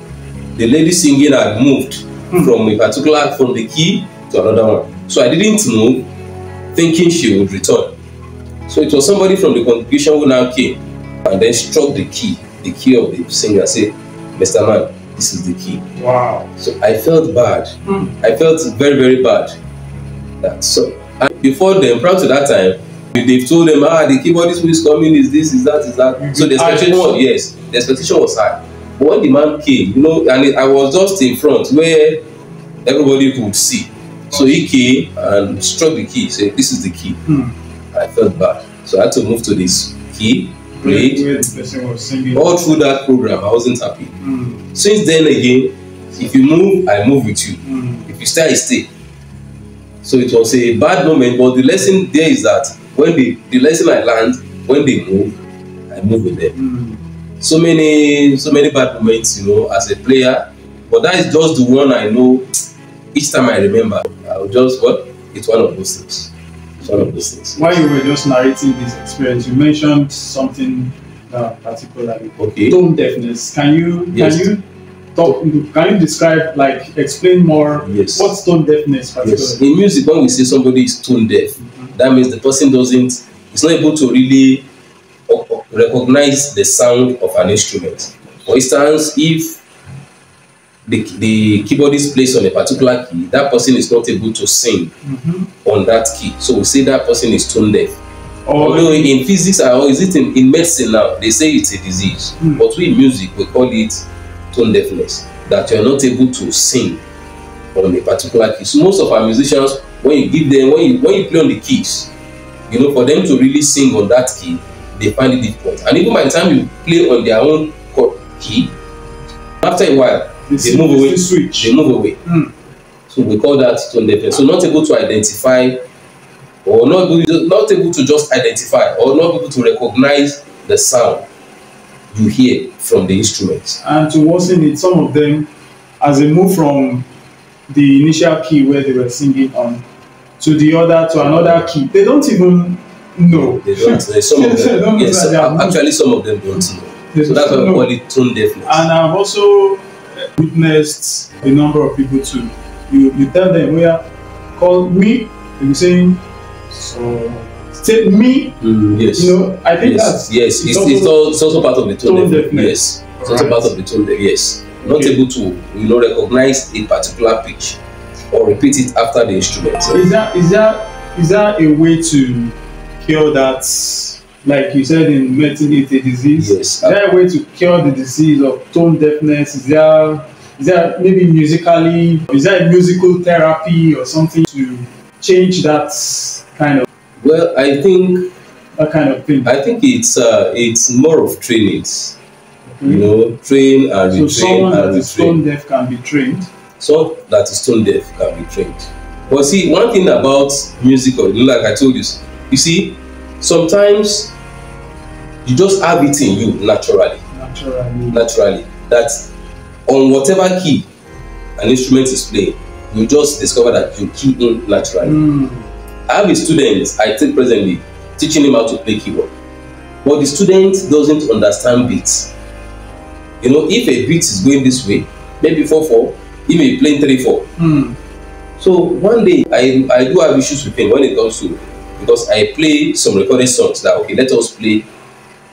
The lady singing had moved from the key to another one. So I didn't move, thinking she would return. So it was somebody from the congregation who now came and then struck the key of the singer, said, "Mr. Man, this is the key." Wow. So I felt bad. I felt very, very bad. And before then, prior to that time, They've told them, the keyboardist who is coming is this, is that, is that. So the expectation was, yes, the expectation was high. But when the man came, and I was just in front where everybody could see. So he came and struck the key, said, this is the key. I felt bad. So I had to move to this key, played. Where the person was singing. All through that program, I wasn't happy. Since then again, if you move, I move with you. If you stay, I stay. So it was a bad moment, but the lesson there is that when the lesson I learned, when they move, I move with them. So many bad moments, as a player, but that is just the one I know. Each time I remember, I'll just, it's one of those things. It's one of those things. While you were just narrating this experience, you mentioned something particularly. Okay. Tone deafness. Can you describe, explain more? Yes. What's tone deafness particularly? Yes. In music, when we say somebody is tone deaf, that means the person is not able to really recognize the sound of an instrument. For instance, if the keyboardist plays on a particular key, that person is not able to sing on that key. So we say that person is tone deaf. Although in physics, or is it in medicine now, they say it's a disease. But we in music, we call it tone deafness, that you are not able to sing on a particular key. So most of our musicians, when you give them, when you play on the keys, for them to really sing on that key, they find it difficult. And even by the time you play on their own key, after a while, they move away. They move away. So we call that tone deafness. So not able to identify, or not able to just identify, or not able to recognize the sound you hear from the instruments. And to worsen it, some of them, as they move from the initial key where they were singing on to another key, they don't even know. They don't. Some of them, yes, actually, some of them don't know. So that's why we call it tone deafness. And I've also witnessed a number of people too. You tell them, call me, and you're saying, so say me. Yes. I think that's it's also part of the tone deafness. Yes, it's also part of the tone deafness. Yes, not able to recognize a particular pitch or repeat it after the instrument. So is there a way to cure that? Like you said in medicine, it's a disease. Yes. Is there a way to cure the disease of tone deafness? Is there maybe musically? Is there a musical therapy or something to change that kind of? Well, I think that kind of thing. I think it's more of trainings. Train and retrain. So someone that is tone deaf can be trained. So that is tone deaf can be trained. But see, one thing about musical, like I told you, see, sometimes you just have it in you naturally. That on whatever key an instrument is playing, you just discover that you key in naturally. I have a student I take presently, teaching him how to play keyboard. But the student doesn't understand beats. If a beat is going this way, maybe 4/4, he may be playing 3/4. So one day I do have issues with him when it comes to, because I play some recorded songs that, okay, let us play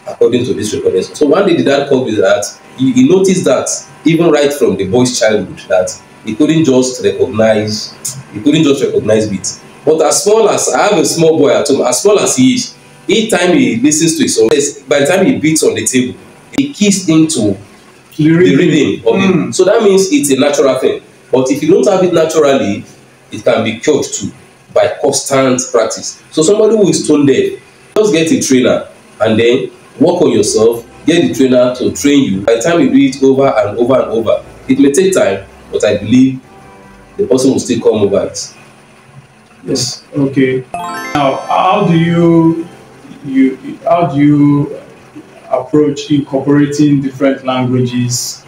according to this recorded song. So one day the dad called me that he noticed that even right from the boy's childhood, that he couldn't just recognize beats. But as small as I have a small boy at home, as small as he is, each time he listens to his song, by the time he beats on the table, he keys into the rhythm of it. So that means it's a natural thing. But if you don't have it naturally, it can be cured too by constant practice. So somebody who is tone deaf, just get a trainer and then work on yourself, get the trainer to train you. By the time you do it over and over and over, it may take time, but I believe the person will still come over it. Yes. Okay. Now, how do you approach incorporating different languages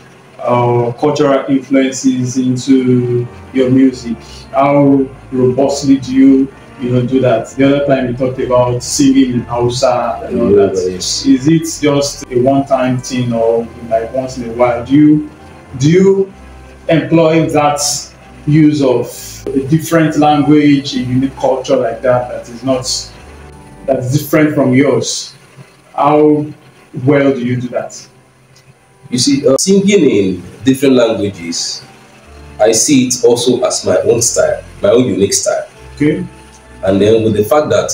or cultural influences into your music? How robustly do you do that? The other time we talked about singing in Hausa and all that. Yes. Is it just a one-time thing, or like once in a while? Do you employ that use of a different language, a unique culture like that's different from yours? How well do you do that? You see, singing in different languages, I see it also as my own style, my own unique style. Okay. And then with the fact that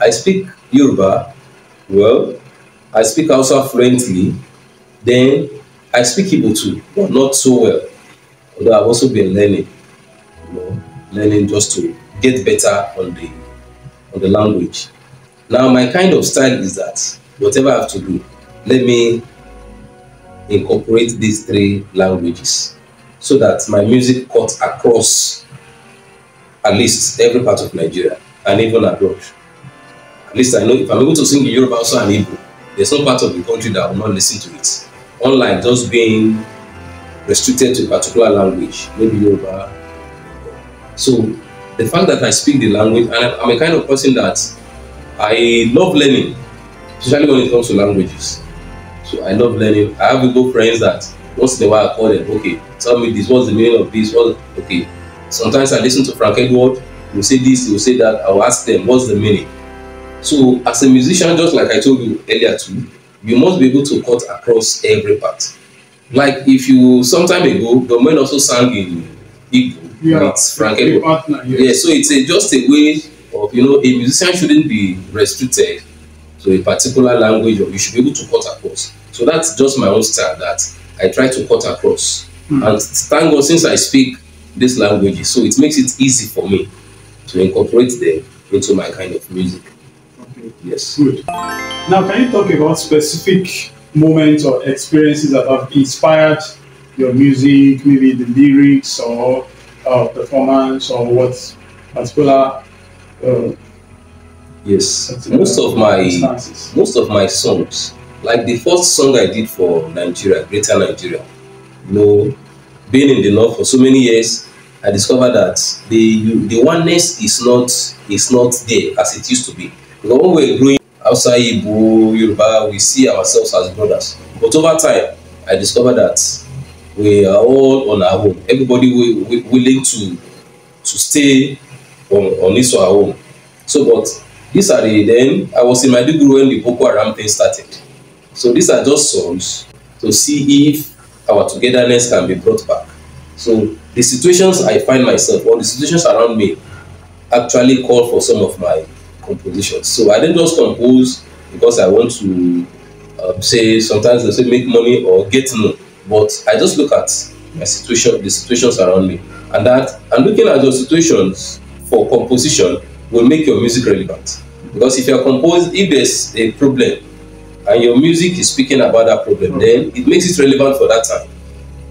I speak Yoruba well. I speak Hausa fluently. Then I speak Igbo too, but not so well. Although I've also been learning, learning just to get better on the language. Now my kind of style is that whatever I have to do, let me incorporate these three languages so that my music cuts across at least every part of Nigeria and even abroad. At least I know if I'm able to sing in Yoruba also and Igbo, there's no part of the country that will not listen to it. Unlike just being restricted to a particular language, maybe Yoruba. So the fact that I speak the language, and I'm a kind of person that I love learning, especially when it comes to languages. So I love learning. I have Igbo friends that once in a while I call them, okay, tell me this, what's the meaning of this? Okay. Sometimes I listen to Frank Edward, he will say this, he will say that, I will ask them, what's the meaning? So as a musician, just like I told you earlier too, you must be able to cut across every part. Like if you, some time ago, the man also sang in Igbo with Frank Edward. Yeah, so it's just a way of, a musician shouldn't be restricted to a particular language, or you should be able to cut across. So that's just my own style that I try to cut across. And thank God, since I speak these languages, so it makes it easy for me to incorporate them into my kind of music. Okay. Yes. Good. Now, can you talk about specific moments or experiences that have inspired your music, maybe the lyrics or performance, or what particular? Yes, most of my songs, like the first song I did for Nigeria, Greater Nigeria, being in the north for so many years, I discovered that the oneness is not there as it used to be. Because when we were growing outside Igbo, Yoruba, we see ourselves as brothers. But over time, I discovered that we are all on our own. Everybody willing to stay on his or her own. So, but these are then I was in Maiduguri when the Boko Haram thing started. So these are just songs to see if our togetherness can be brought back. So the situations I find myself, or the situations around me, actually call for some of my compositions. So I didn't just compose because I want to say, sometimes they say make money or get known, but I just look at my situation, the situations around me, and looking at those situations for composition will make your music relevant. Because if if there's a problem and your music is speaking about that problem, then it makes it relevant for that time.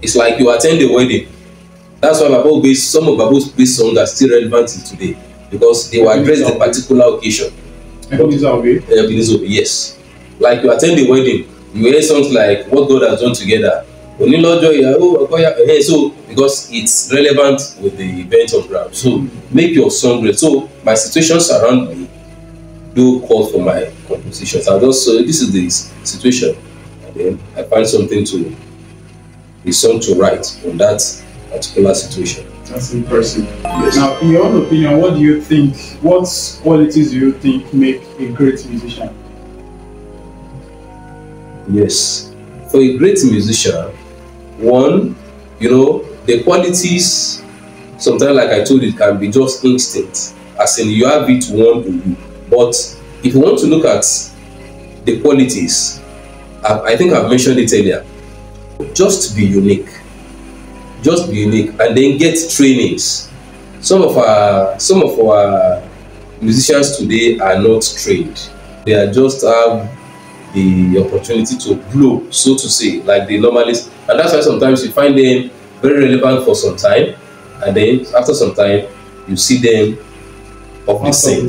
It's like you attend a wedding. That's why some of Babo's based songs are still relevant till today, because they will address the particular occasion. Yes. Like you attend a wedding, you hear songs like What God Has Done Together. So because it's relevant with the event on ground. So make your song great. So my situations around me do call for my compositions. So this is the situation, and then I find something to the song to write on that particular situation. That's impressive. Yes. Now, in your own opinion, what qualities do you think make a great musician? Yes, for a great musician, one, the qualities, sometimes like I told you, it can be just instinct, as in you have it one to you. But if you want to look at the qualities, I think I've mentioned it earlier. Just be unique. Just be unique, and then get trainings. Some of our musicians today are not trained. They are just have the opportunity to blow, so to say, like the normalists, and that's why sometimes you find them very relevant for some time, and then after some time you see them off the scene.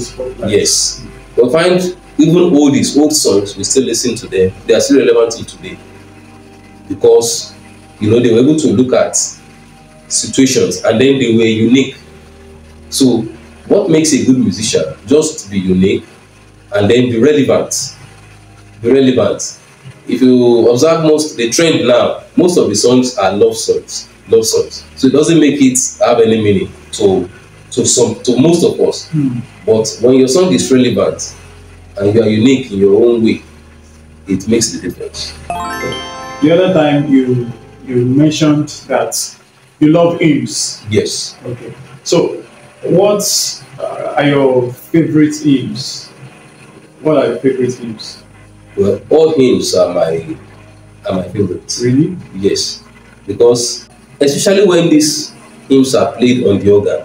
Yes, you'll find even old songs, we still listen to them. They are still relevant till today, because they were able to look at situations and then they were unique. So what makes a good musician? Just be unique and then be relevant. Be relevant. If you observe the trend now, most of the songs are love songs. So it doesn't make it have any meaning to most of us. But when your song is relevant and you are unique in your own way, it makes the difference. The other time you mentioned that you love hymns. Yes. Okay. So what are your favorite hymns? What are your favorite hymns? Well, all hymns are my favorites. Really? Yes, because especially when these hymns are played on the organ.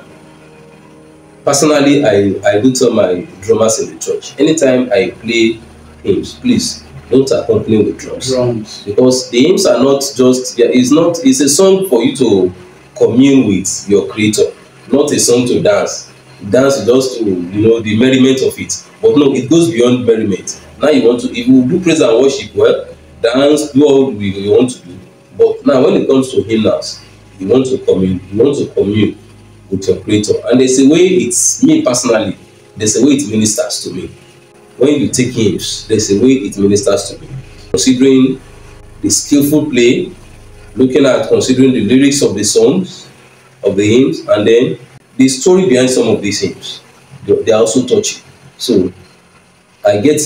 Personally, I do tell my drummers in the church, anytime I play hymns, please don't accompany with drums. Drums. Because the hymns are not just, it's a song for you to commune with your creator, not a song to dance. Dance is just to, the merriment of it. But no, it goes beyond merriment. Now you want to, if you do praise and worship, well, dance, do all you want to do. But now when it comes to hymnals, you want to commune with your creator. And there's a way, it's me personally, there's a way it ministers to me. When you take hymns, there's a way it ministers to me. Considering the skillful play, considering the lyrics of the songs, of the hymns, and then the story behind some of these hymns. They are also touching. So I get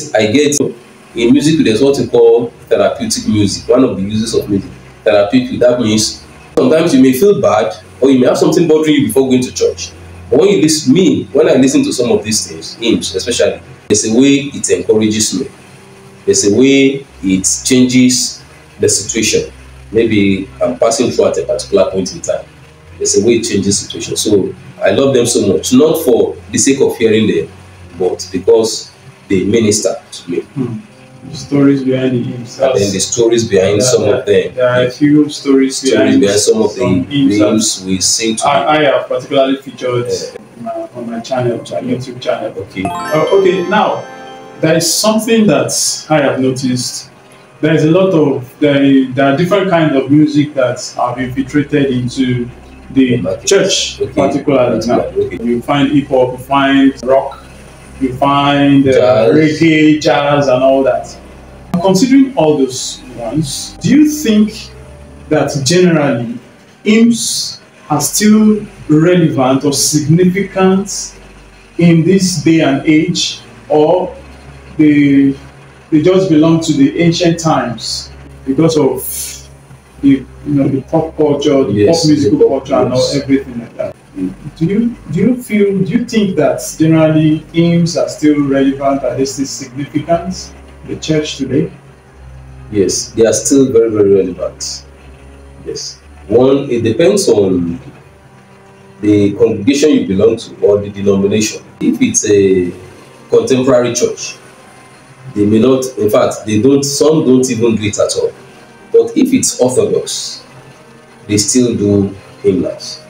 in music, there's what we call therapeutic music. One of the uses of music, therapeutic, that means sometimes you may feel bad or you may have something bothering you before going to church. But when I listen to some of these things, hymns especially, there's a way it encourages me. There's a way it changes the situation. Maybe I'm passing through at a particular point in time. There's a way it changes the situation. So I love them so much, not for the sake of hearing them, but because they minister to me. The stories behind the hymns. And then the stories behind some of them. There are a few stories behind some of the hymns we sing to. I have particularly featured on my channel, YouTube channel. Okay. Okay, now there is something that I have noticed. There is there are different kinds of music that have infiltrated into the church, particularly now. You find hip hop, you find rock, you find reggae, jazz, and all that. Considering all those ones, do you think that generally hymns are still relevant or significant in this day and age, or they just belong to the ancient times because of the pop culture, the pop musical culture, and everything like that? Do you think that generally hymns are still relevant, are they still significant in the church today? Yes, they are still very, very relevant. Yes. One, it depends on the congregation you belong to or the denomination. If it's a contemporary church, they may not, in fact, some don't even do it at all. But if it's Orthodox, they still do hymnals.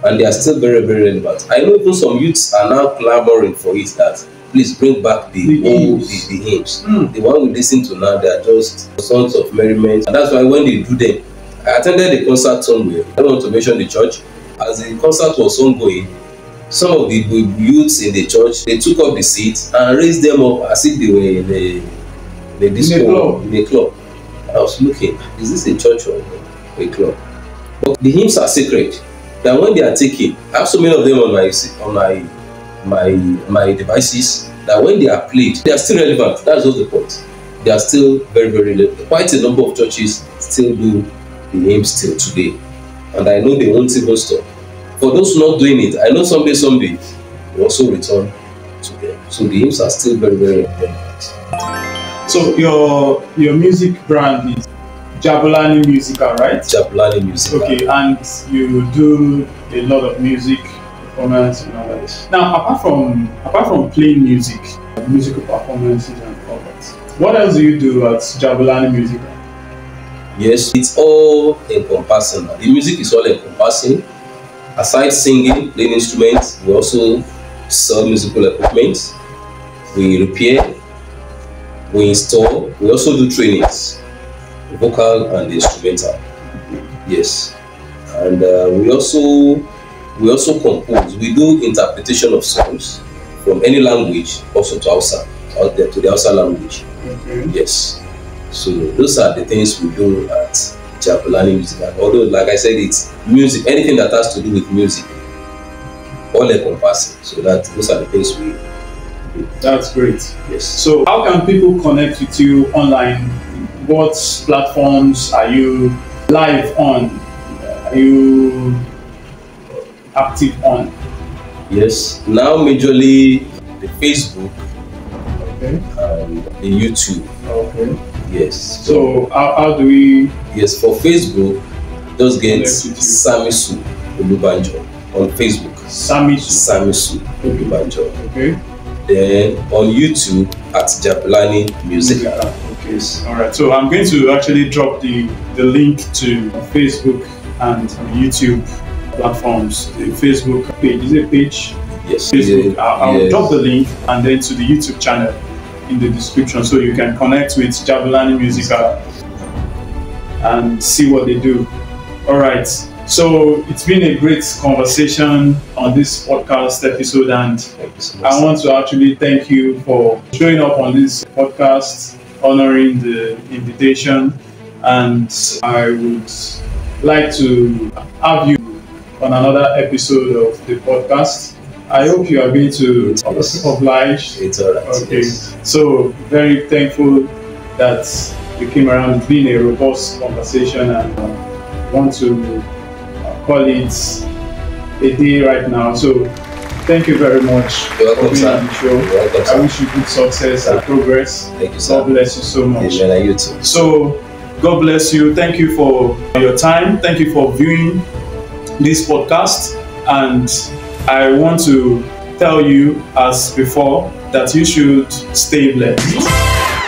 And they are still very, very relevant. I know even some youths are now clamoring for it, that please bring back the hymns. The one we listen to now, they are just songs of merriment. And that's why when they do them, I attended a concert somewhere. I don't want to mention the church. As the concert was ongoing, some of the youths in the church, they took up the seats and raised them up as if they were in a club. I was looking, is this a church or a club? But the hymns are sacred. That when they are taken, I have so many of them on my devices, that when they are played, they are still relevant. That's just the point. They are still very, very relevant. Quite a number of churches still do the hymns till today, and I know they won't even stop. For those not doing it, I know someday they also return to them. So the hymns are still very, very relevant. So your music brand is Jabulani Musical, right? Jabulani Musical. Okay, and you do a lot of music performance and all that. Now, apart from playing music, musical performances and all that, what else do you do at Jabulani Musical? Yes, it's all encompassing. The music is all encompassing. Aside singing, playing instruments, we also sell musical equipment. We repair, we install, we also do trainings, vocal and instrumental. Yes, and we also compose. We do interpretation of songs from any language, also to Hausa, to the Hausa language. Okay. Yes, so those are the things we do at Jabulani Music. Although, like I said, it's music, anything that has to do with music, all encompassing. So those are the things we do. That's great. Yes. So how can people connect with you online? What platforms are you live on? Are you active on? Yes, now majorly the Facebook, Okay. and the YouTube. Okay. Yes. So how do we? Yes, for Facebook, just get Connect with you. Samisu Olubanjo on Facebook. Samisu Olubanjo. Okay. Then on YouTube at Jabulani Musical. Okay. All right. So I'm going to actually drop the link to Facebook and YouTube platforms. The Facebook page, is it a page? Yes. Facebook. I'll yes. drop the link and then to the YouTube channel in the description, so you can connect with Jabulani Musical and see what they do. All right. So it's been a great conversation on this podcast episode, and I want to actually thank you for showing up on this podcast, honoring the invitation, and I would like to have you on another episode of the podcast. I hope you are going to oblige. It's all right. Okay. Yes. So very thankful that you came around. It's been a robust conversation, and want to call it a day right now. So thank you very much You're welcome, for being sir. on the show. You're welcome, I sir. wish you good success and progress. Thank you, sir. God bless you so much. Amen. And you too. So God bless you. Thank you for your time. Thank you for viewing this podcast. And I want to tell you, as before, that you should stay blessed.